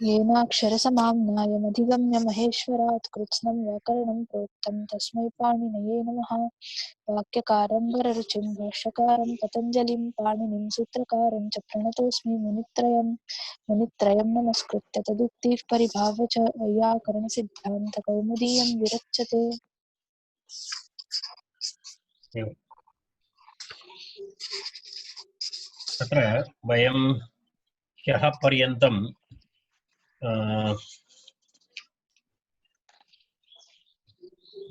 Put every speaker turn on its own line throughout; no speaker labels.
येनाक्षरसमाम्नायमधिगम्य महेश्वरात् कृत्स्नं व्याकरणं प्रोक्तं तस्मै पाणिनये नमः। वाक्यकारं वररुचिं भाष्यकारं पतञ्जलिं पाणिनिं सूत्रकारं च प्रणतोऽस्मि मुनित्रयं नमस्कृत्य तदुक्तिः परिभाव्य च वैयाकरणसिद्धान्तकौमुदीयं विरच्यते।
तत्र वयं ह्यः पर्यन्तं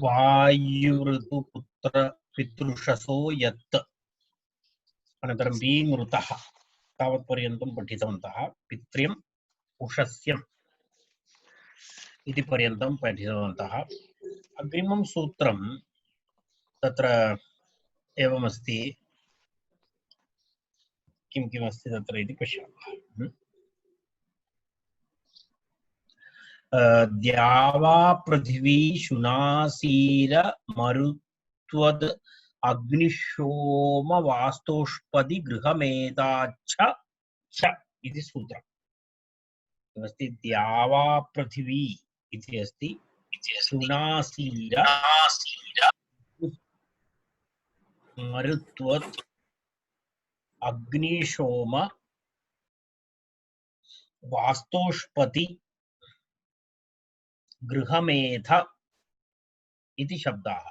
वायुऋतुपुत्र पितृषसो यत् अनन्तरं वीमृतः तावत्पर्यन्तं पठितवन्तः। पित्र्यम् उषस्यम् इति पर्यन्तं पठितवन्तः। अग्रिमं सूत्रं तत्र एवमस्ति, किं किमस्ति तत्र इति पश्यामः। द्यावा पृथिवी शुनासीर मरुत्वद् अग्निशोम वास्तोष्पदि गृहमेधाच्छ च इति सूत्रम् अस्ति। द्यावा पृथिवी इति अस्ति, शुनासीर मरुत्वद् अग्निशोम वास्तोष्पति गृहमेध इति शब्दाः।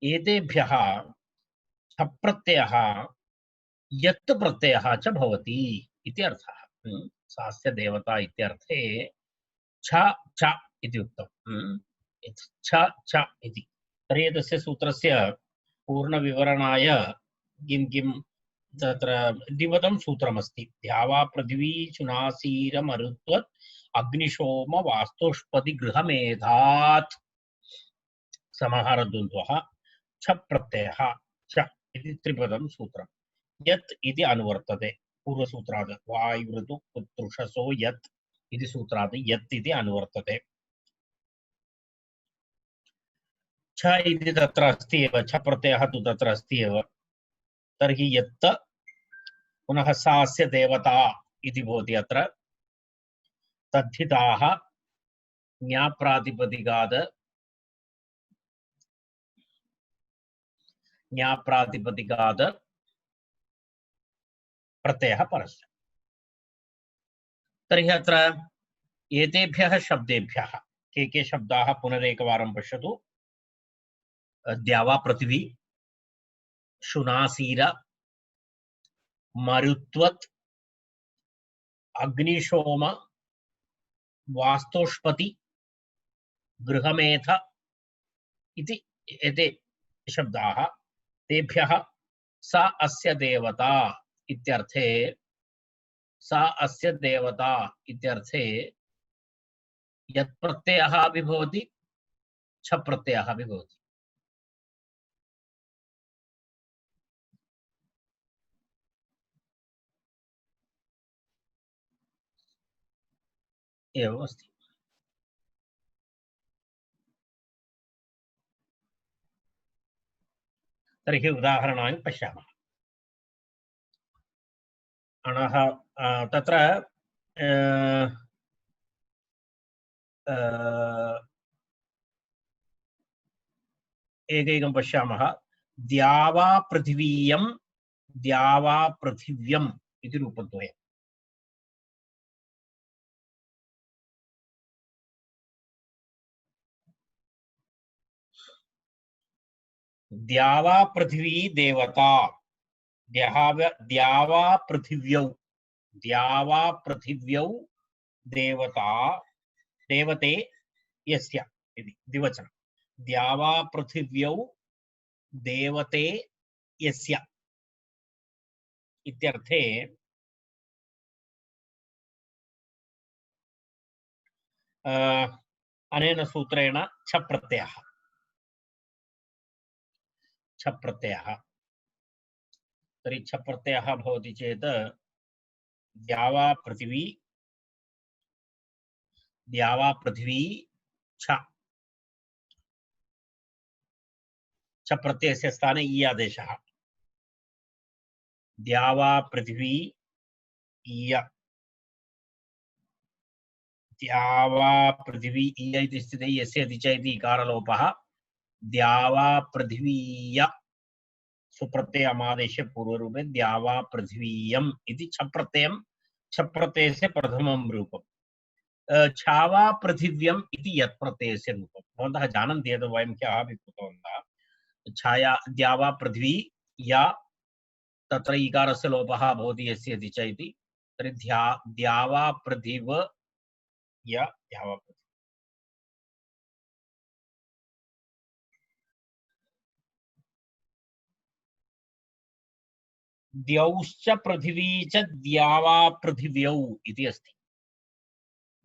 एतेभ्यः छप्रत्ययः यत् प्रत्ययः च भवति इति अर्थः। सास्य देवता इत्यर्थे छ च इति उक्तम्। छ च इति। तर्हि एतस्य सूत्रस्य पूर्णविवरणाय किं किं तत्र द्विपदं सूत्रमस्ति। द्यावा पृथिवी शुनासीर मरुत्वत् अग्निशोम वास्तोष्पदि गृहमेधात् समाहारद्वन्द्वः छ प्रत्ययः च इति त्रिपदं सूत्रम्। यत् इति अनुवर्तते पूर्वसूत्रात्। वायुऋतु पुतृषसो यत् इति सूत्रात् यत् इति अनुवर्तते। छ इति तत्र अस्ति एव, छ प्रत्ययः तु तत्र अस्ति एव। तर्हि यत् पुनः सास्य देवता इति भवति अत्र। तद्धिताः ज्ञाप्रातिपदिकात् प्रत्ययः परस्य। तर्हि अत्र एतेभ्यः शब्देभ्यः के के शब्दाः पुनरेकवारं पश्यतु। द्यावा पृथिवी, शुनासीर, मरुत्वत्, अग्निशोम, वास्तोष्पति, गृहमेध इति एते शब्दाः। तेभ्यः सा अस्य देवता इत्यर्थे, सा अस्य देवता इत्यर्थे यत् प्रत्ययः अपि भवति, छ प्रत्ययः अपि भवति। एवम् अस्ति। तर्हि उदाहरणानि पश्यामः। अणः तत्र एकैकं पश्यामः। द्यावा पृथिवीयं, द्यावा पृथिव्यम् इति रूपद्वयम्। द्यावा पृथिवी देवता, द्यावा पृथिव्यौ, द्यावा पृथिव्यौ देवता, देवते यस्य इति द्विवचनं। द्यावा पृथिव्यौ देवते यस्य इत्यर्थे अनेन सूत्रेण छ प्रत्ययः, छ प्रत्ययः। तर्हि छ प्रत्ययः भवति चेत् द्यावा पृथिवी, द्यावा पृथिवी छ, छ प्रत्ययस्य स्थाने इ आदेशः। द्यावा पृथिवी य, द्यावा पृथिवी इय इति स्थिते यस्य इति च इति इकारलोपः द्यावा पृथिवीय सुप्रत्ययमादेशे पूर्वरूपे द्यावा पृथिवीयम् इति छप्रत्ययस्य प्रथमं रूपम् छावा पृथिव्यम् इति यत् प्रत्ययस्य रूपं भवन्तः जानन्ति यत् वयं ह्यः अपि कृतवन्तः छाया द्यावा पृथिवी या तत्र इकारस्य लोपः भवति यस्य इति च इति तर्हि द्यावा पृथिव या द्यावा पृथिवी द्यौश्च पृथिवी च द्यावा पृथिव्यौ इति अस्ति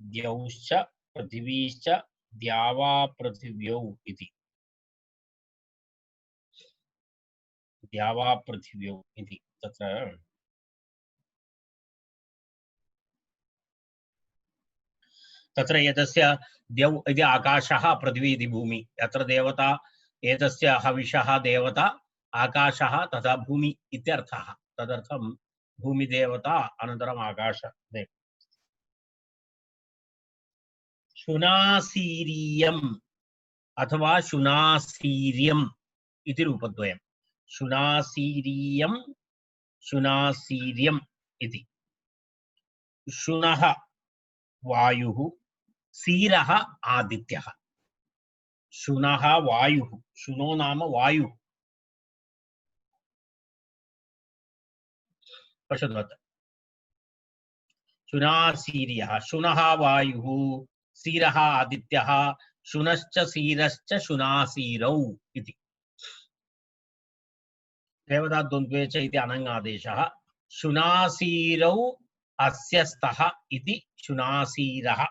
द्यौश्च पृथिवीश्च द्यावा पृथिव्यौ इति द्यावा पृथिव्यौ इति तत्र एतस्य द्यौ इति आकाशः पृथिवी इति भूमि यत्र देवता एतस्य हविषः देवता आकाशः तथा भूमि इत्यर्थः तदर्थं भूमिदेवता अनन्तरम् आकाशदेवता शुनासीर्यम् अथवा शुनासीर्यम् इति रूपद्वयम् शुनासीर्यम् शुनासीर्यम् इति शुनः वायुः सीरः आदित्यः शुनः वायुः शुनो नाम वायुः पश्यतु अत्र शुनासीर्यः शुनः वायुः सीरः आदित्यः शुनश्च सीरश्च शुनासीरौ इति देवताद्वन्द्वे च इति अनङ्गादेशः शुनासीरौ अस्य स्तः इति शुनासीरः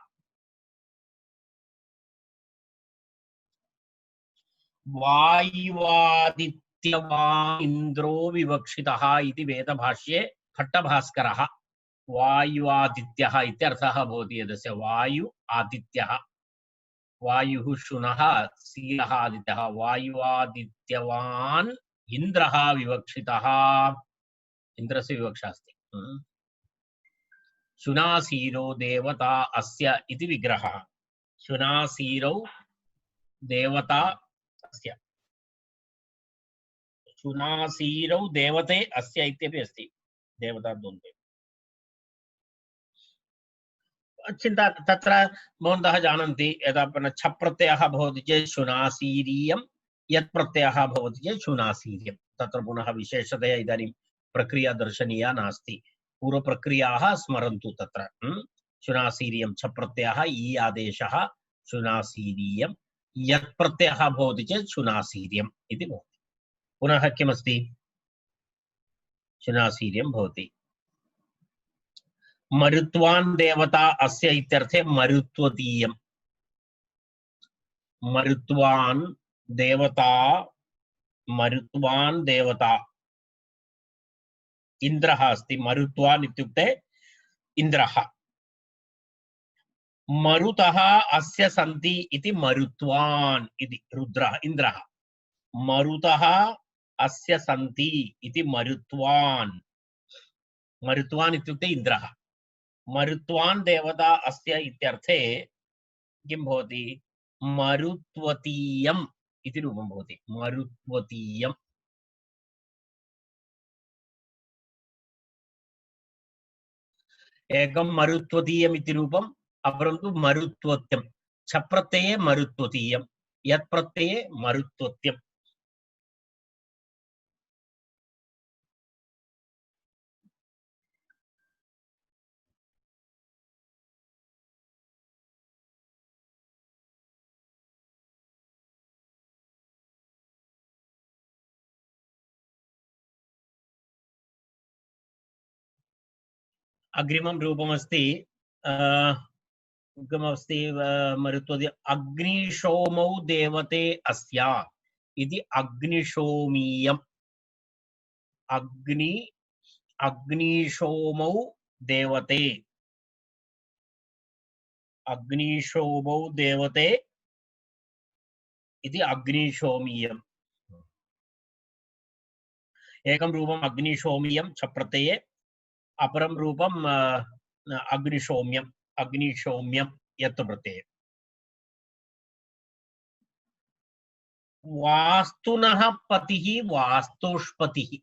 वायुवादित्यवान् इन्द्रो विवक्षितः इति वेदभाष्ये भट्टभास्करः वायुवादित्यः इत्यर्थः भवति यदस्य वायु आदित्यः वायुः शुनः सीरः आदित्यः वायुवादित्यवान् इन्द्रः विवक्षितः इन्द्रस्य विवक्षा अस्ति शुनासीरो देवता अस्य इति विग्रहः शुनासीरौ देवता अस्य शुनासीरौ देवते अस्य इत्यपि अस्ति देवता द्वन्द्वे चिन्ता तत्र भवन्तः जानन्ति यदा छप् प्रत्ययः भवति चेत् शुनासीरीयं यत् प्रत्ययः भवति चेत् शुनासीर्यं तत्र पुनः विशेषतया इदानीं प्रक्रिया दर्शनीया नास्ति पूर्वप्रक्रियाः स्मरन्तु तत्र शुनासीर्यं छप् प्रत्ययः ई आदेशः शुनासीरीयं यत् प्रत्ययः भवति चेत् शुनासीर्यम् इति भवति पुनः किमस्ति शुनासीर्यं भवति मरुत्वान् देवता अस्य इत्यर्थे मरुत्वतीयम् मरुत्वान् देवता इन्द्रः अस्ति मरुत्वान् इत्युक्ते इन्द्रः मरुतः अस्य सन्ति इति मरुत्वान् इति रुद्रः इन्द्रः मरुतः अस्य सन्ति इति मरुत्वान् मरुत्वान् इत्युक्ते इन्द्रः मरुत्वान् देवता अस्य इत्यर्थे किं भवति मरुत्वतीयम् इति रूपं भवति मरुत्वतीयम् एकं मरुत्वतीयम् इति रूपम् अपरं तु मरुत्वत्यं छप् प्रत्यये मरुत्वतीयं यत् प्रत्यये मरुत्वत्यम् अग्रिमं रूपमस्ति किमस्ति मरुत्वति अग्निशोमौ देवते अस्या इति अग्निशोमीयम् अग्निशोमौ देवते अग्निशोमौ देवते इति अग्निशोमीयम् एकं रूपम् अग्निशोमीयं छप् प्रत्यये अपरं रूपम् अग्निशोम्यम् यत् प्रत्यय वास्तुनः पतिः वास्तोष्पतिः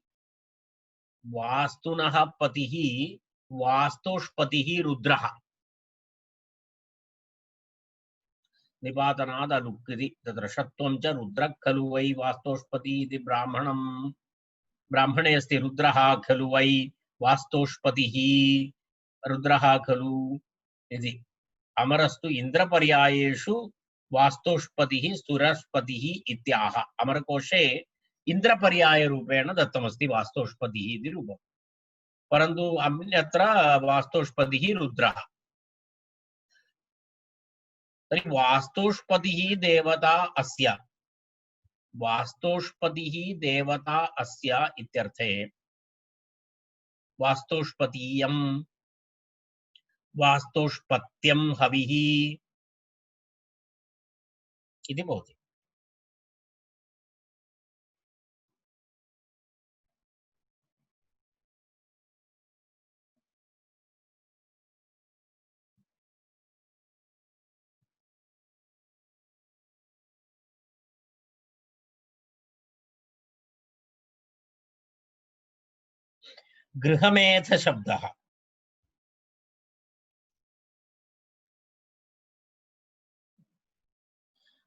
वास्तुनः पतिः वास्तोष्पतिः रुद्रः निपातनाद अनुक्ति तत्र षत्वं च रुद्रः खलु वै वास्तोष्पति इति ब्राह्मणे अस्ति रुद्रः खलु वै वास्तोष्पतिः रुद्रः खलु इति अमरस्तु इन्द्रपर्यायेषु वास्तोष्पतिः सुरस्पतिः इत्याह अमरकोशे इन्द्रपर्याय रूपेण दत्तमस्ति वास्तोष्पतिः इति रूपम् परन्तु अन्यत्र वास्तोष्पतिः रुद्रः तर्हि वास्तोष्पतिः देवता अस्य वास्तोष्पतिः देवता अस्य इत्यर्थे वास्तोष्पतीयं वास्तोष्पत्यं हविः इति भवति गृहमेध शब्दः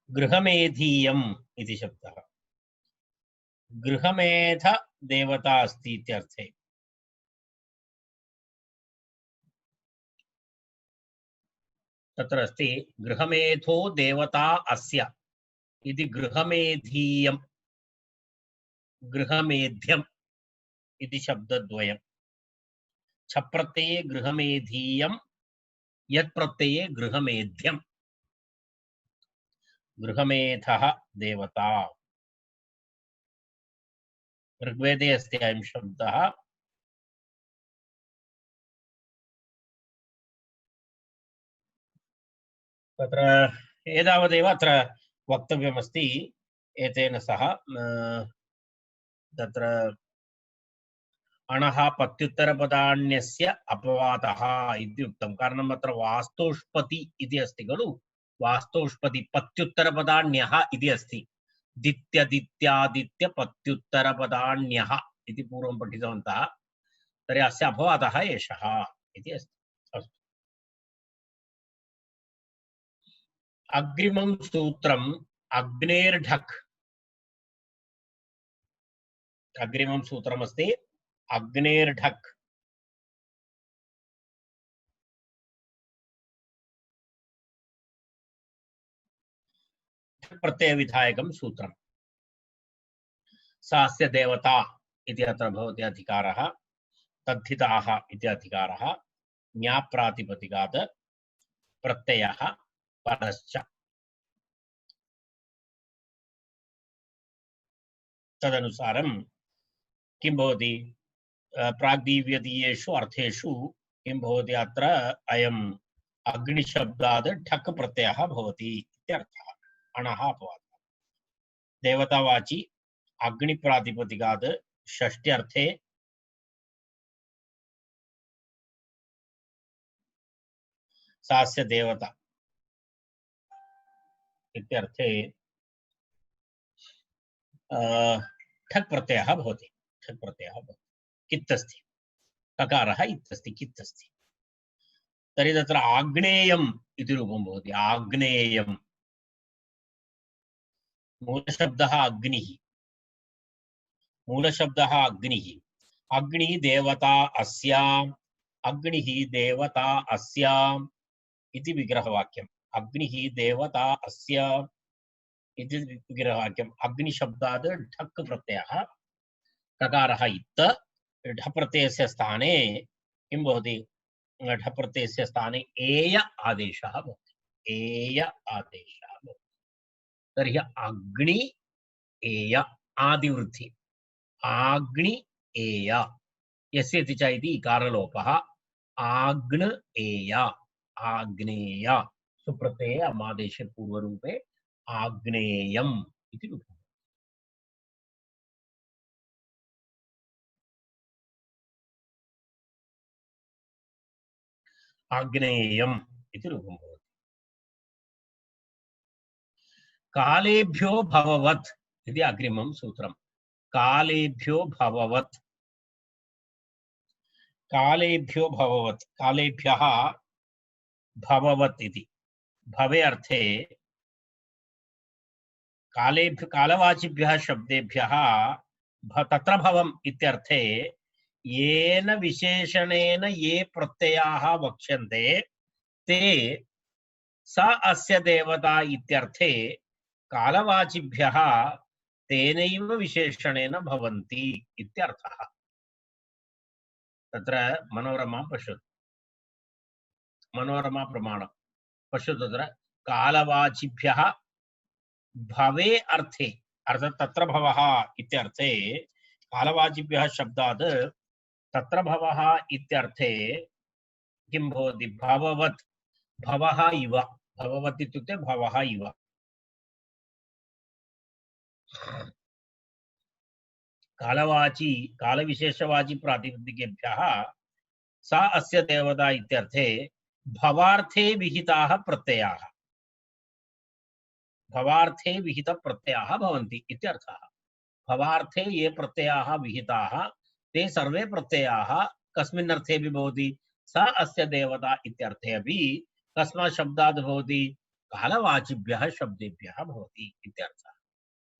गृहमेधीयम् इति शब्दः गृहमेध देवता अस्ति इत्यर्थे तत्र अस्ति गृहमेधो देवता अस्य इति गृहमेधीयं गृहमेध्यम् इति शब्दद्वयम् छप्रत्यये गृहमेधीयं यत् प्रत्यये गृहमेध्यम् गृहमेधः देवता ऋग्वेदे अस्ति अयं शब्दः तत्र एतावदेव अत्र वक्तव्यमस्ति एतेन सह तत्र अणः पत्युत्तरपदान्यस्य अपवादः इति उक्तं कारणम् अत्र वास्तोष्पति इति अस्ति खलु वास्तोष्पति पत्युत्तरपदान्यः इति अस्ति दित्यादित्य पत्युत्तरपदान्यः इति पूर्वं पठितवन्तः तर्हि अस्य अपवादः एषः इति अस्ति अस्तु अग्रिमं सूत्रम् अग्नेर्ढक् अग्रिमं सूत्रमस्ति अग्नेर्ढक् प्रत्ययविधायकं सूत्रम् सास्य देवता इति अत्र भवति अधिकारः तद्धिताः इति अधिकारः ज्ञाप्रातिपदिकात् प्रत्ययः परश्च तदनुसारं किं भवति प्राग्दीव्यदीयेषु अर्थेषु किं भवति अत्र अयम् अग्निशब्दात् ठक् प्रत्ययः भवति इत्यर्थः अणः अपवादः देवतावाची अग्निप्रातिपदिकात् षष्ट्यर्थे सास्य देवता इत्यर्थे ठक् प्रत्ययः भवति ठक् प्रत्ययः भवति कित् अस्ति ककारः इत्यस्ति कित् अस्ति तर्हि तत्र आग्नेयम् इति रूपं भवति आग्नेयम् मूलशब्दः अग्निः मूलशब्दः अग्निः अग्निः देवता अस्याम् अग्निः देवता अस्याम् इति विग्रहवाक्यम् अग्निः देवता अस्य इति विग्रहवाक्यम् अग्निशब्दात् ढक् प्रत्ययः ककारः इत्थ ढ प्रत्ययस्य स्थाने किं भवति ढ प्रत्ययस्य स्थाने एय आदेशः भवति एय आदेशः भवति तर्हि अग्नि एय आदिवृद्धि आग्नि एय यस्य इति च इति इकारलोपः आग्न एय आग्नेय सुप्रत्यये अमादेशे पूर्वरूपे आग्नेयम् इति रूपम् आग्नेयम् इति रूपं भवति कालेभ्यो भववत् इति अग्रिमं सूत्रम्। कालेभ्यो भववत्, कालेभ्यो भववत्, कालेभ्यः भववत् इति भवे अर्थे कालेभ्य कालवाचिभ्यः शब्देभ्यः तत्र भवम् इत्यर्थे येन विशेषणेन ये प्रत्ययाः वक्ष्यन्ते ते स अस्य देवता इत्यर्थे कालवाचिभ्यः तेनैव विशेषणेन भवन्ति इत्यर्थः। तत्र मनोरमा पश्यतु, मनोरमा प्रमाणं पश्यतु। तत्र कालवाचिभ्यः भवे अर्थे अर्थात् तत्र भवः इत्यर्थे कालवाचिभ्यः शब्दात् तत्र भवः इत्यर्थे किं भवति? भववत्, भवः इव, भववत् इत्युक्ते भवः इव। कालवाची कालविशेषवाची प्रातिपदिकेभ्यः सा अस्य देवता इत्यर्थे भवार्थे विहिताः प्रत्ययाः, भवार्थे विहित प्रत्ययाः भवन्ति इत्यर्थः। भवार्थे ये प्रत्ययाः विहिताः ते सर्वे प्रत्ययाः कस्मिन् अर्थे अपि भवति? सा अस्य देवता इत्यर्थे अपि कस्मात् शब्दात् भवति? कालवाचिभ्यः शब्देभ्यः भवति इत्यर्थः।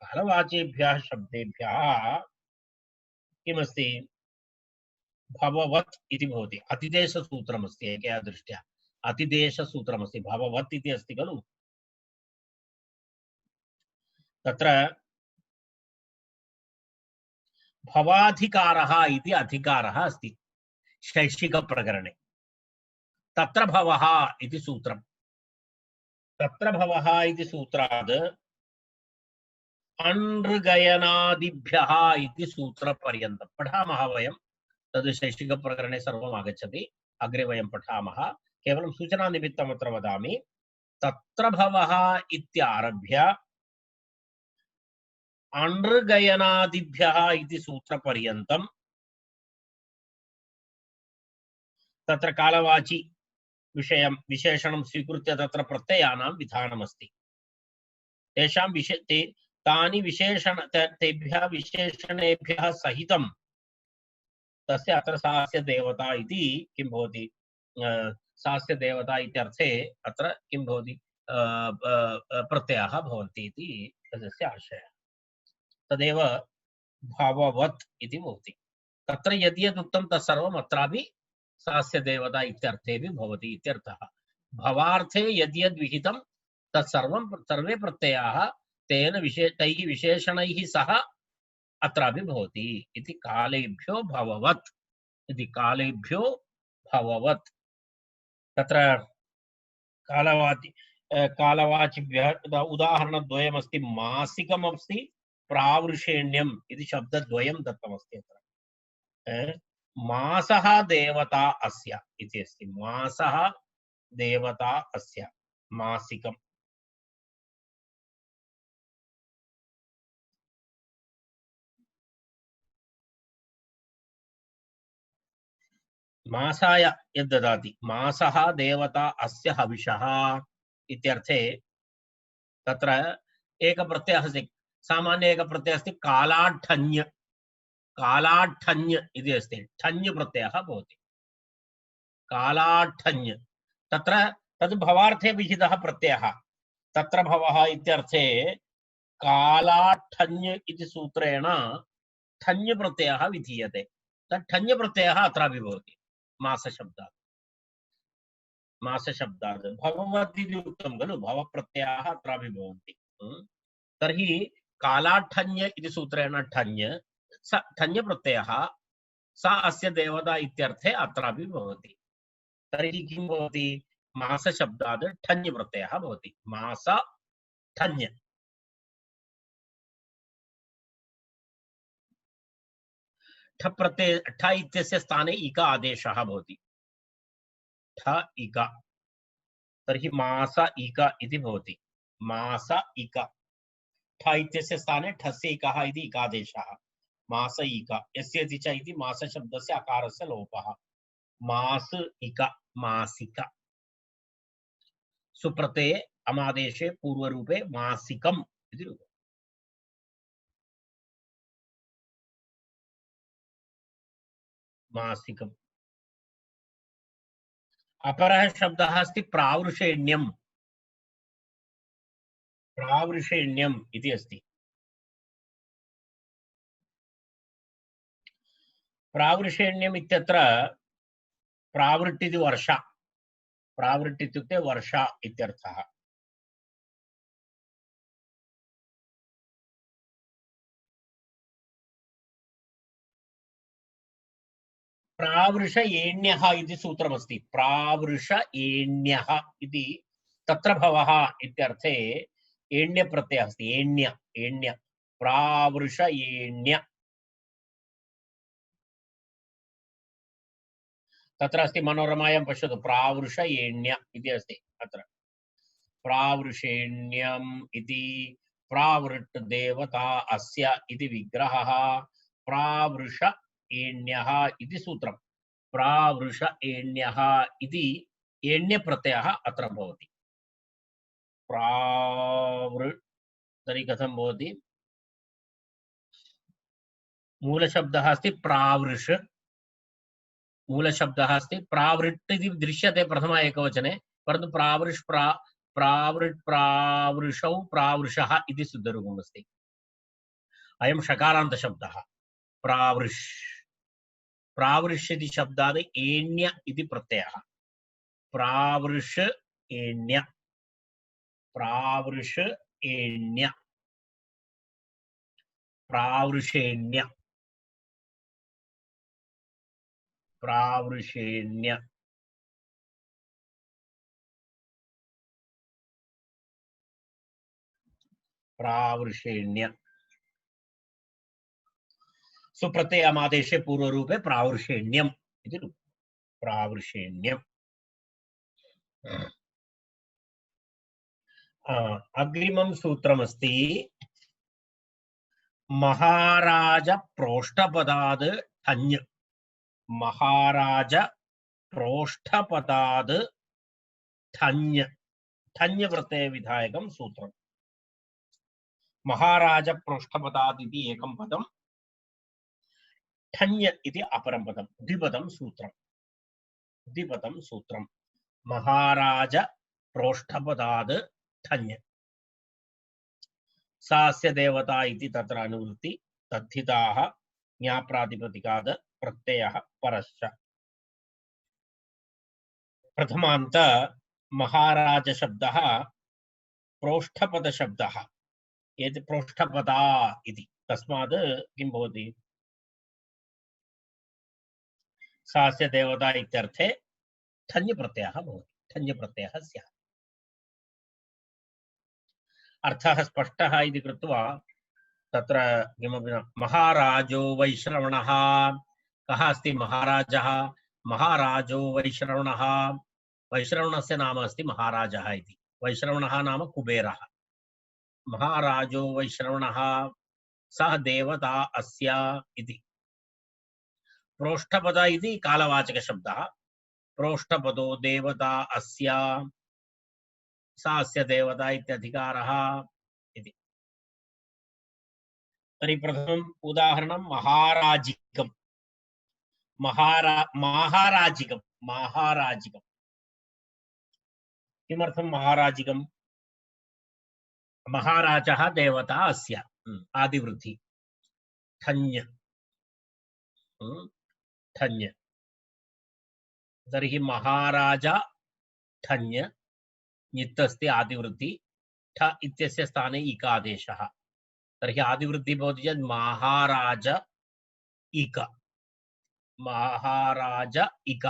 कालवाचिभ्यः शब्देभ्यः किमस्ति? भववत् इति भवति। अतिदेशसूत्रमस्ति एकया दृष्ट्या, अतिदेशसूत्रमस्ति। भववत् इति अस्ति खलु, तत्र भवाधिकारः इति अधिकारः अस्ति शैक्षिकप्रकरणे। तत्र भवः इति सूत्रम्। तत्र भवः इति सूत्रात् अनृगयनादिभ्यः इति सूत्रपर्यन्तं पठामः वयं। तद् शैक्षिकप्रकरणे सर्वम् आगच्छति, अग्रे वयं पठामः। केवलं सूचनानिमित्तम् अत्र वदामि। तत्र भवः इत्यारभ्य अनृगयनादिभ्यः इति सूत्रपर्यन्तं तत्र कालवाची विषयं विशेषणं स्वीकृत्य तत्र प्रत्ययानां विधानमस्ति। तेषां तानि विशेषण तेभ्यः विशेषणेभ्यः सहितं तस्य अत्र सास्य देवता इति किं भवति? सास्य देवता इत्यर्थे अत्र किं भवति? प्रत्ययाः भवन्ति इति तस्य आशयः। तदेव भाववत् इति भवति। तत्र यद्यद् उक्तं तत्सर्वम् अत्रापि सास्य देवता इत्यर्थेपि भवति इत्यर्थः। भवार्थे यद्यद् विहितं तत्सर्वं सर्वे प्रत्ययाः तेन तैः विशेषणैः सह अत्रापि भवति इति। कालेभ्यो भववत् इति, कालेभ्यो भववत्। तत्र कालवाचिभ्यः उदाहरणद्वयमस्ति। मासिकमस्ति, प्रावृषेण्यम् इति शब्दद्वयं दत्तमस्ति अत्र। मासः देवता अस्य इति अस्ति। मासः देवता अस्य, मासिकम्। मासाय यद्ददाति, मासः देवता अस्य हविषः इत्यर्थे तत्र एकप्रत्ययः अस्ति। सामान्य एकप्रत्ययः अस्ति कालाठन्य, कालाठन्य इति अस्ति। ठन्य प्रत्ययः भवति, कालाठन्य। तत्र तद् भवार्थे विहितः प्रत्ययः। तत्र भवः इत्यर्थे कालाठन्य इति सूत्रेण ठन्य प्रत्ययः विधीयते। तत् ठन्य प्रत्ययः अत्रापि भवति मासशब्दात्। मासशब्दात् भववत् इति उक्तं खलु, भवप्रत्ययाः अत्रापि भवन्ति। तर्हि कालाठन्य इति सूत्रेण ठन्य, स ठन्य प्रत्ययः सा अस्य देवता इत्यर्थे अत्रापि भवति। तर्हि किं भवति? मासशब्दात् ठन्य प्रत्ययः भवति। मास ठन्य। ठ प्रत्यय, ठ इत्यस्य स्थाने इक आदेशः भवति। ठ इक, तर्हि मास इक इति भवति। मास इक। ठ इत्यस्य स्थाने ठस्य इकः इति इकादेशः। मास इक, यस्य इति च इति मासशब्दस्य अकारस्य लोपः। मास इक, मासिक। सुप्रत्यये अमादेशे पूर्वरूपे मासिकम् इति रूपम्। मासिकम्। अपरः शब्दः अस्ति प्रावृषेण्यम्। प्रावृषेण्यम् इति अस्ति। प्रावृषेण्यम् इत्यत्र प्रावृट् इति वर्षा। प्रावृट् इत्युक्ते वर्षा इत्यर्थः। प्रावृषेण्यः इति सूत्रमस्ति। प्रावृषेण्यः इति तत्र भवः इत्यर्थे एण्यप्रत्ययः अस्ति। एण्य एण्य प्रावृषेण्य तत्र अस्ति। मनोरमायां पश्यतु प्रावृषेण्य इति अस्ति अत्र। प्रावृषेण्यम् इति प्रावृट् देवता अस्य इति विग्रहः प्रावृषेण्यः इति सूत्रम्। प्रावृषेण्यः इति एण्यप्रत्ययः अत्र भवति। प्रावृट् तर्हि कथं भवति? मूलशब्दः अस्ति प्रावृष। मूलशब्दः अस्ति प्रावृट् इति दृश्यते प्रथम एकवचने, परन्तु प्रावृट् प्रावृषौ प्रावृषः इति शुद्धरूपम् अस्ति। अयं षकारान्तशब्दः प्रावृष्। प्रावृष् इति शब्दात् एण्य इति प्रत्ययः। प्रावृष एण्य प्रावृष एण्य प्रावृषेण्य प्रावृषेण्य प्रावृषेण्य। सुप्रत्ययमादेशे पूर्वरूपे प्रावृषेण्यम् इति रूपम्। प्रावृषेण्यम्। अग्रिमं सूत्रमस्ति महाराज प्रोष्ठपदाद् ठञ्। महाराज प्रोष्ठपदाद् ठञ्। ठञ् प्रत्ययविधायकं सूत्रम्। महाराज प्रोष्ठपदाद् इति एकं पदं, ठञ् इति अपरं पदं, द्विपदं सूत्रम्। द्विपदं सूत्रम्। महाराज प्रोष्ठपदाद् ठञ्। सास्य देवता इति तत्र अनुवृत्ति। तद्धिताः ज्ञाप्रातिपदिकाद् प्रत्ययः परश्च। प्रथमान्त महाराज शब्दः प्रोष्ठपद शब्दः। एतत् प्रोष्ठपदा इति, तस्मात् किं भवति? सास्य देवता इत्यर्थे ठञ् प्रत्ययः भवति। ठञ् प्रत्ययः स्यात्। अर्थः स्पष्टः इति कृत्वा तत्र किमपि न। महाराजो वैश्रवणः। कः अस्ति महाराजः? महाराजो वैश्रवणः। वैश्रवणस्य नाम अस्ति महाराजः इति। वैश्रवणः नाम कुबेरः। महाराजो वैश्रवणः सः देवता अस्य इति। प्रोष्ठपद इति कालवाचकशब्दः। प्रोष्ठपदो देवता अस्य, सा अस्य देवता इत्यधिकारः इति। तर्हि प्रथमम् उदाहरणं महाराजिकम्। महाराजिकम्। महाराजिकम् किमर्थं महाराजिकम्? महाराजः देवता अस्य। आदिवृद्धि ठञ्। ठञ्। तर्हि महाराज ठञ् नित् अस्ति आदिवृद्धि। ठ इत्यस्य स्थाने इक आदेशः। तर्हि आदिवृद्धि भवति चेत् महाराज इक। महाराज इक।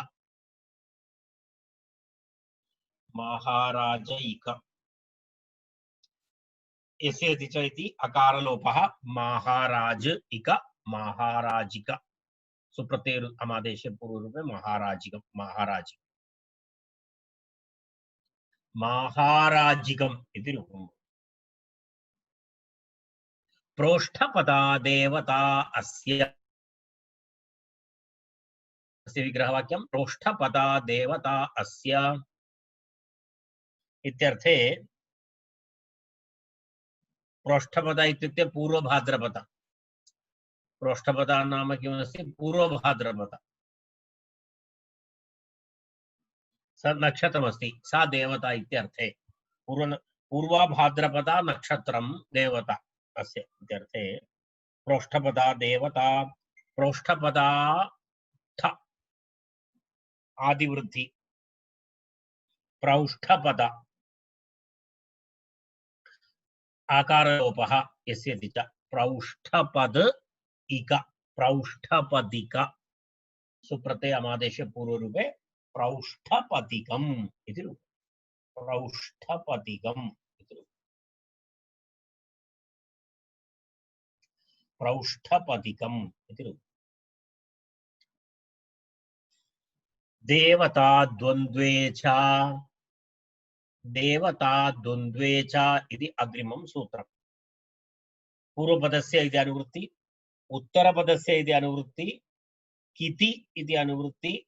महाराज इक। यस्यति च इति अकारलोपः। महाराज इक महाराजिक। सुप्रत्यय अमादेशे पूर्वरूपे महाराजिकम्। महाराजिकम्। महाराजिकम् इति रूपम्। प्रोष्ठपदा देवता अस्य। अस्य विग्रहवाक्यं प्रोष्ठपदा देवता अस्य इत्यर्थे प्रोष्ठपद इत्युक्ते पूर्वभाद्रपद। प्रोष्ठपद नाम किमस्ति? पूर्वभाद्रपद। स नक्षत्रमस्ति, सा देवता इत्यर्थे। पूर्वभाद्रपदा नक्षत्रं देवता अस्य इत्यर्थे प्रोष्ठपदा देवता। प्रोष्ठपदा ठ आदिवृद्धि। प्रौष्ठपद आकारलोपः यस्य च प्रौष्ठपद इक प्रौष्ठपदिक सुप्रत्यय आदेश पूर्वरूपे प्रौष्ठपदिकम् इति रूपम्। प्रौष्ठपदिकम् इति रूपम्। प्रौष्ठपदिकम् इति रूपम्। देवता द्वन्द्वे च। देवता द्वन्द्वे च इति अग्रिमं सूत्रम्। पूर्वपदस्य इति अनुवृत्ति, उत्तरपदस्य इति अनुवृत्ति, किति इति अनुवृत्ति,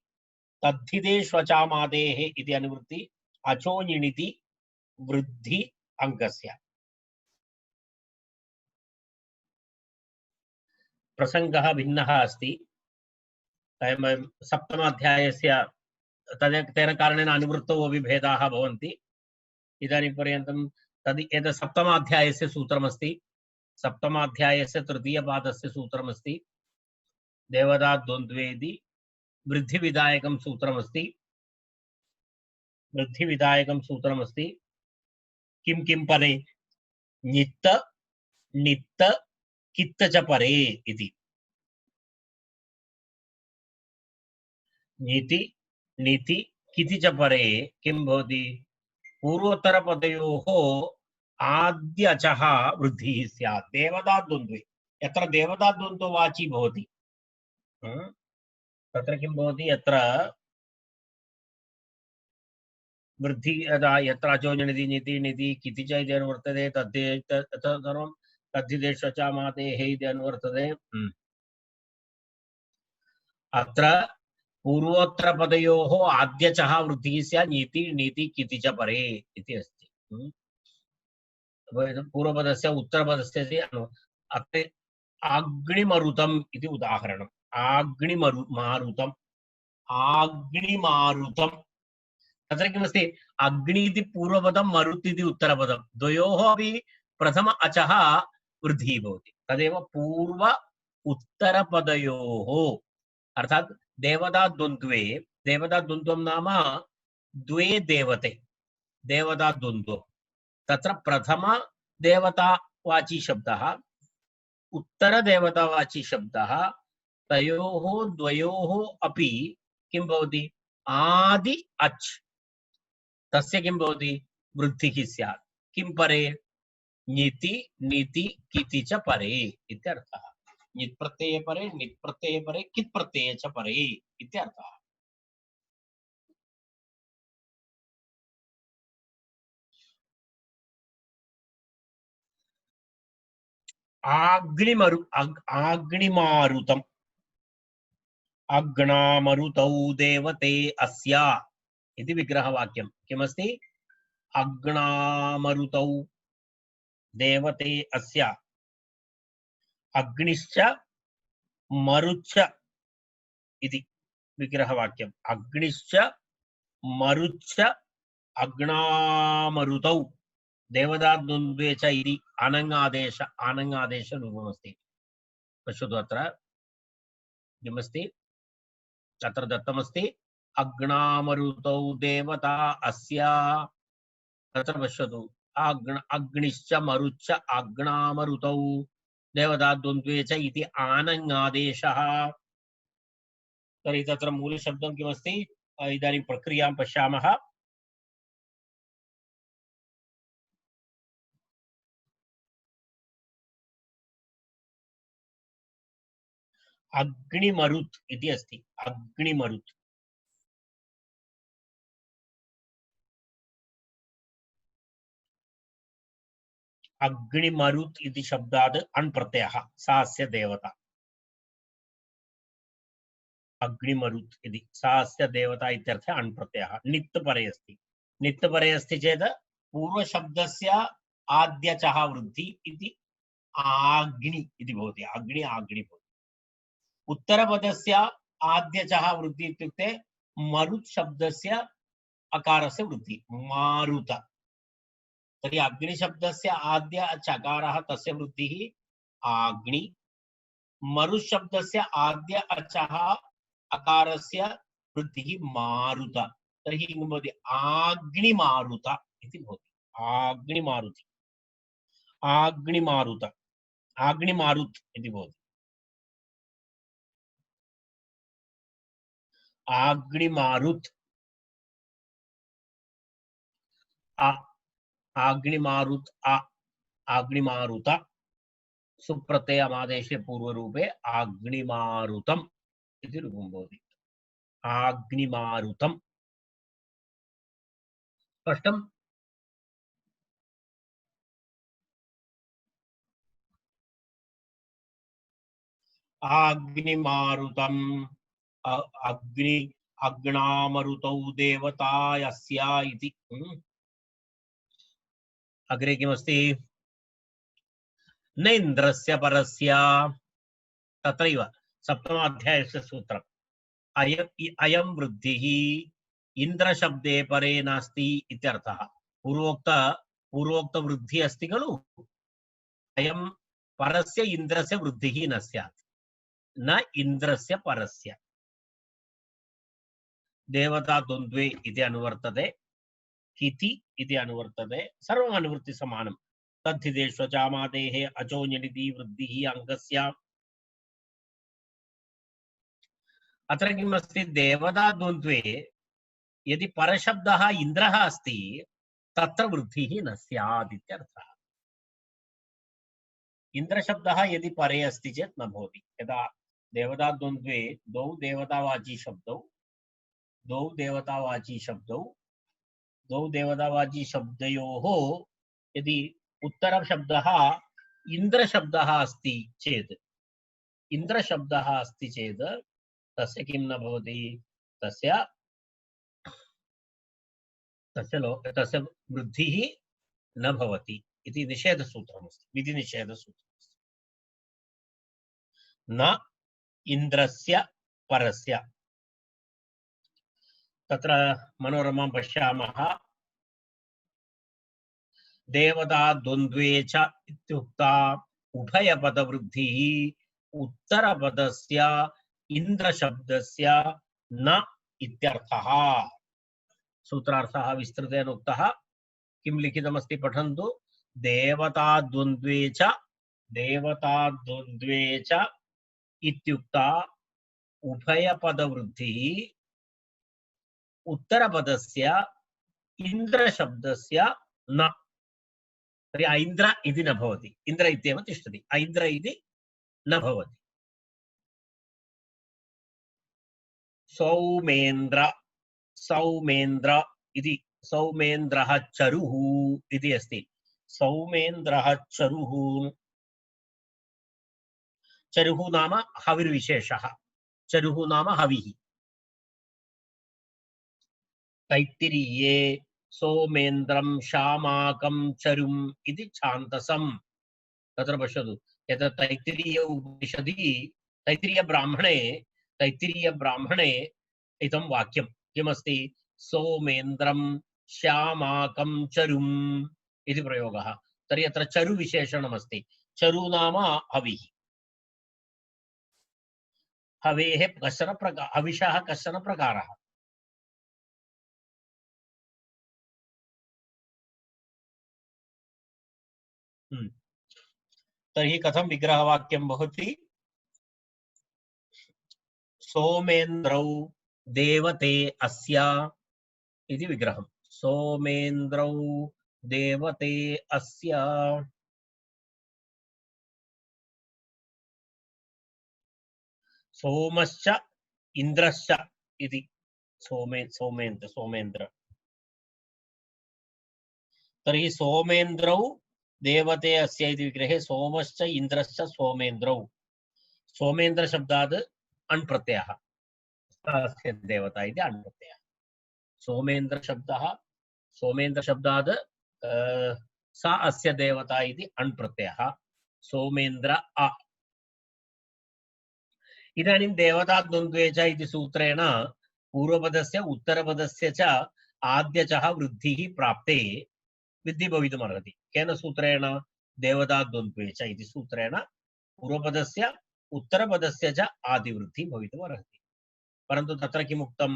तद्धिते श्वचामादेः इति अनुवृत्ति, अचोनिणिति वृद्धि अङ्गस्य। प्रसङ्गः भिन्नः अस्ति। सप्तमाध्यायस्य तेन कारणेन अनुवृत्तौ अपि भेदाः भवन्ति। इदानीं पर्यन्तं तद् एतत् सप्तमाध्यायस्य सूत्रमस्ति। सप्तमाध्यायस्य तृतीयपादस्य सूत्रमस्ति। देवता द्वन्द्वे इति वृद्धिविधायकं सूत्रमस्ति। वृद्धिविधायकं सूत्रमस्ति। किं किं परे? नित्त नित्त कित्त च परे इति। नीति नीति किति च परे किं भवति? पूर्वोत्तरपदयोः आद्यचः वृद्धिः स्यात् देवता द्वन्द्वे। यत्र देवता द्वन्द्वो वाची भवति तत्र किं भवति? यत्र वृद्धि यत्र अचोनिति निति निति किति च इति अनुवर्तते सर्वं तद्धिते श्वचामादेः इति अनुवर्तते। अत्र पूर्वोत्तरपदयोः आद्यचः वृद्धिः स्यात् नीति नीति किति च परे इति अस्ति। पूर्वपदस्य उत्तरपदस्य अत्र अग्निमरुतम् इति उदाहरणम्। मारुतम् अग्निमारुतम्। तत्र किमस्ति? अग्नि इति पूर्वपदं, मरुत् इति उत्तरपदं, द्वयोः अपि प्रथम अचः वृद्धिः भवति। तदेव पूर्व उत्तरपदयोः अर्थात् देवता द्वन्द्वे। देवता द्वन्द्वं नाम द्वे देवते। देवता द्वन्द्वं तत्र प्रथम देवतावाची शब्दः, उत्तरदेवतावाची शब्दः, तयोः द्वयोः अपि किं भवति? आदि अच्। तस्य किं भवति? वृद्धिः स्यात्। किं परे? नीति नीति किति च परे इत्यर्थः। नित् प्रत्यये परे, नित् प्रत्यये परे, कित् प्रत्यये च परे इत्यर्थः। आग्निमारुतम्। अग्नामरुतौ देवते अस्या इति विग्रहवाक्यं। किमस्ति? अग्नामरुतौ देवते अस्या। अग्निश्च मरुच्च इति विग्रहवाक्यम्। अग्निश्च मरुच्च अग्नामरुतौ देवता द्वन्द्वे च इति आनङ्गादेश रूपमस्ति। पश्यतु अत्र किमस्ति? तत्र दत्तमस्ति अग्नामरुतौ देवता अस्या। तत्र पश्यतु अग्निश्च मरुच्च अग्नामरुतौ देवता द्वन्द्वे च इति आनङ्गादेशः। तर्हि तत्र मूलशब्दं किमस्ति? इदानीं प्रक्रियां पश्यामः। अग्निमरुत् इति अस्ति। अग्निमरुत्। अग्निमरुत् इति शब्दात् अण् प्रत्ययः, सा अस्य देवता। अग्निमरुत् इति सा अस्य देवता इत्यर्थे अण् प्रत्ययः। नित् परे अस्ति। नित् परे अस्ति चेत् पूर्वशब्दस्य आद्यचः वृद्धि इति आग्नि इति भवति। अग्नि आग्नि भवति। उत्तरपदस्य आद्यचः वृद्धि इत्युक्ते मरुत् शब्दस्य अकारस्य वृद्धि मारुत। तर्हि अग्निशब्दस्य आद्य चकारः तस्य वृद्धिः आग्नि। मरुत् शब्दस्य आद्य अचः अकारस्य वृद्धिः मारुत। तर्हि किं भवति आग्निमारुत इति भवति। आग्निमारुति आग्निमारुत आग्निमारुत् इति भवति। आग्निमारुत् आग्निमारुत् आग्निमारुत सुप्रत्ययमादेशे पूर्वरूपे आग्निमारुतम् इति रूपं भवति। आग्निमारुतम् स्पष्टम्? आग्निमारुतम् अग्नि अग्नामरुतौ देवतायस्य इति। अग्रे किमस्ति? न इन्द्रस्य परस्य तत्रैव सप्तमाध्यायस्य सूत्रम् अयं वृद्धिः इन्द्रशब्दे परे नास्ति इत्यर्थः। पूर्वोक्त वृद्धि अस्ति खलु, अयं परस्य इन्द्रस्य वृद्धिः न स्यात्। न इन्द्रस्य परस्य देवता द्वन्द्वे इति अनुवर्तते, इति इति अनुवर्तते, सर्वम् अनुवृत्ति समानं। तद्धितेष्वचामादेः अचोञ्यनिति वृद्धिः अङ्गस्य। अत्र किम् अस्ति? देवता द्वन्द्वे यदि परशब्दः इन्द्रः अस्ति तत्र वृद्धिः न स्यात् इत्यर्थः। इन्द्रशब्दः यदि परे अस्ति चेत् न भवति। यदा देवता द्वन्द्वे द्वौ देवतावाची शब्दयोः यदि उत्तरशब्दः इन्द्रशब्दः अस्ति चेत् तस्य किं न भवति? तस्य वृद्धिः न भवति इति निषेधसूत्रमस्ति, विधिनिषेधसूत्रमस्ति। न इन्द्रस्य परस्य। तत्र मनोरमां पश्यामः। देवता द्वन्द्वे च इत्युक्ता उभयपदवृद्धिः उत्तरपदस्य इन्द्रशब्दस्य न इत्यर्थः। सूत्रार्थः विस्तृतेन उक्तः। किं लिखितमस्ति पठन्तु। देवता द्वन्द्वे च इत्युक्ता उभयपदवृद्धिः उत्तरपदस्य इन्द्रशब्दस्य न। तर्हि ऐन्द्र इति न भवति, इन्द्र इत्येव तिष्ठति, ऐन्द्र इति न भवति। सौमेन्द्र इति सौमेन्द्रः चरुः इति अस्ति। सौमेन्द्रः चरुः नाम हविर्विशेषः। चरुः नाम हविः। तैत्तिरीये सोमेन्द्रं शामाकं चरुम् इति छान्दसम्। तत्र पश्यतु, यत् तैत्तिरीय उपनिषदि तैत्तिरीयब्राह्मणे इदं वाक्यं किमस्ति? सोमेन्द्रं श्यामाकं चरुम् इति प्रयोगः। तर्हि अत्र चरुविशेषणमस्ति। चरु नाम हविः। हवेः हविषः कश्चन प्रकारः। तर्हि कथं विग्रहवाक्यं भवति? सोमेन्द्रौ देवते अस्य इति विग्रहम्। सोमेन्द्रौ देवते अस्य। सोमश्च इन्द्रश्च इति सोमेन्द्र। तर्हि सोमेन्द्रौ देवते अस्य इति विग्रहे सोमश्च इन्द्रश्च सोमेन्द्रौ। सोमेन्द्र शब्दात् अण् प्रत्ययः, अस्य देवता इति अण् प्रत्ययः। सोमेन्द्र शब्दात् सा अस्य देवता इति अण् प्रत्ययः सोमेन्द्र अ इदानीं देवता द्वन्द्वे च इति सूत्रेण पूर्वपदस्य उत्तरपदस्य च आद्यचः वृद्धिः प्राप्ते वृद्धि भवितुमर्हति केन सूत्रेण देवता द्वन्द्वे च इति सूत्रेण पूर्वपदस्य उत्तरपदस्य च आदिवृद्धिः भवितुमर्हति परन्तु तत्र किम् उक्तं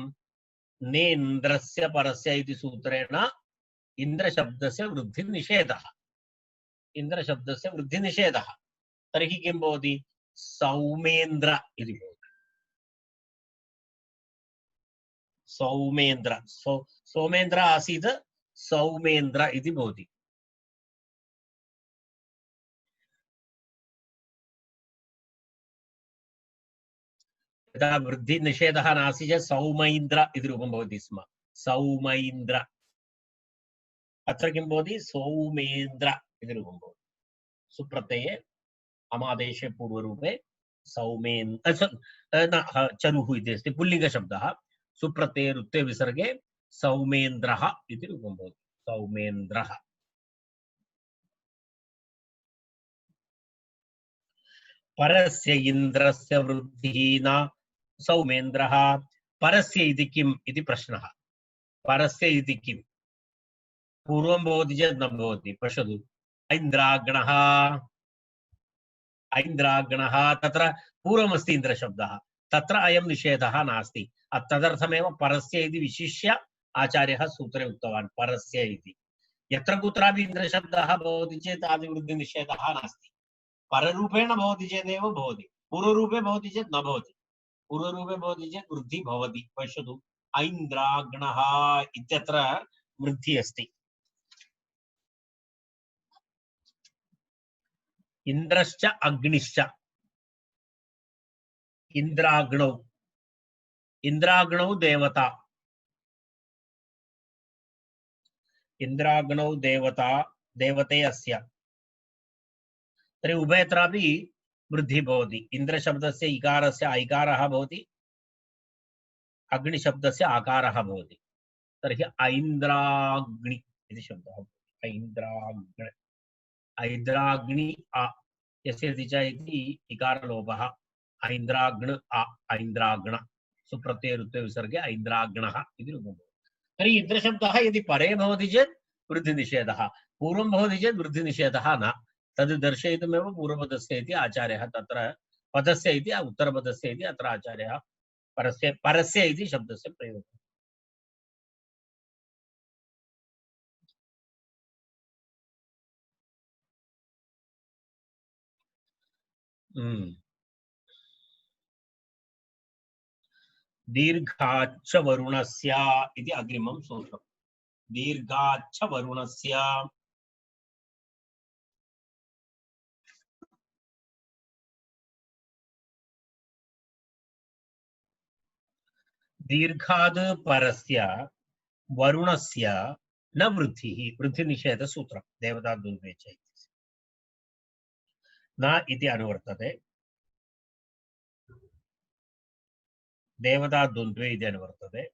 नेन्द्रस्य परस्य इति सूत्रेण इन्द्रशब्दस्य वृद्धिनिषेधः इन्द्रशब्दस्य वृद्धिनिषेधः तर्हि किं भवति सौमेन्द्र इति भवति सौमेन्द्र सोमेन्द्र आसीत् सौमेन्द्र इति भवति यदा वृद्धिनिषेधः नास्ति चेत् सौमैन्द्र इति रूपं भवति स्म सौमैन्द्र अत्र किं भवति सौमेन्द्र इति रूपं भवति सुप्रत्यये अमादेशे पूर्वरूपे सौमेन्द्र चरुः इति अस्ति पुल्लिङ्गशब्दः सुप्रत्यये रुत्ते विसर्गे सौमेन्द्रः इति रूपं भवति सौमेन्द्रः परस्य इन्द्रस्य वृद्धिः न सौमेन्द्रः परस्य इति किम् इति प्रश्नः परस्य इति किम् पूर्वं भवति चेत् न भवति पश्यतु ऐन्द्राग्णः ऐन्द्राग्णः तत्र पूर्वमस्ति इन्द्रशब्दः तत्र अयं निषेधः नास्ति तदर्थमेव परस्य इति विशिष्य आचार्यः सूत्रे उक्तवान् परस्य इति यत्र कुत्रापि इन्द्रशब्दः भवति चेत् आदिवृद्धिनिषेधः नास्ति पररूपेण भवति चेदेव भवति पूर्वरूपे भवति चेत् न भवति पूर्वरूपे भवति चेत् वृद्धिः भवति पश्यतु ऐन्द्राग्णः इत्यत्र वृद्धिः अस्ति इन्द्रश्च अग्निश्च इन्द्राग्नौ इन्द्राग्नौ देवता इन्द्राग्नौ देवता देवते अस्य तर्हि उभयत्रापि वृद्धिः भवति इन्द्रशब्दस्य इकारस्य ऐकारः भवति अग्निशब्दस्य आकारः भवति तर्हि ऐन्द्राग्नि इति शब्दः ऐन्द्राग्न ऐन्द्राग्नि अ यस्य च इति इकारलोपः ऐन्द्राग्न अ ऐन्द्राग्न सुप्रत्ययरुत्ते विसर्गे ऐन्द्राग्नः इति रूपं भवति तर्हि इन्द्रशब्दः यदि परे भवति चेत् वृद्धिनिषेधः पूर्वं भवति चेत् वृद्धिनिषेधः न तद् दर्शयितुमेव पूर्वपदस्य इति आचार्यः तत्र पदस्य इति उत्तरपदस्य इति अत्र आचार्यः परस्य इति शब्दस्य प्रयोगः दीर्घाच्च वरुणस्य इति अग्रिमं सूत्रम् दीर्घाच्च वरुणस्य दीर्घाद् परस्य वरुणस्य न वृद्धिः वृद्धिनिषेध सूत्रं देवता द्वन्द्वे च न इति अनुवर्तते देवता द्वन्द्वे इति अनुवर्तते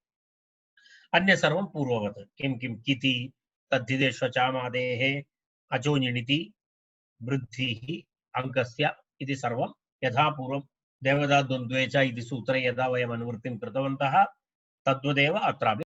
अन्य सर्वं पूर्ववत् किं किं किति तद्धिदेश्वचामादेः अचोनिणिति वृद्धिः अङ्कस्य इति सर्वं यथा पूर्वं देवता द्वन्द्वे च इति सूत्रे यदा वयम् अनुवृत्तिं कृतवन्तः तद्वदेव अत्रापि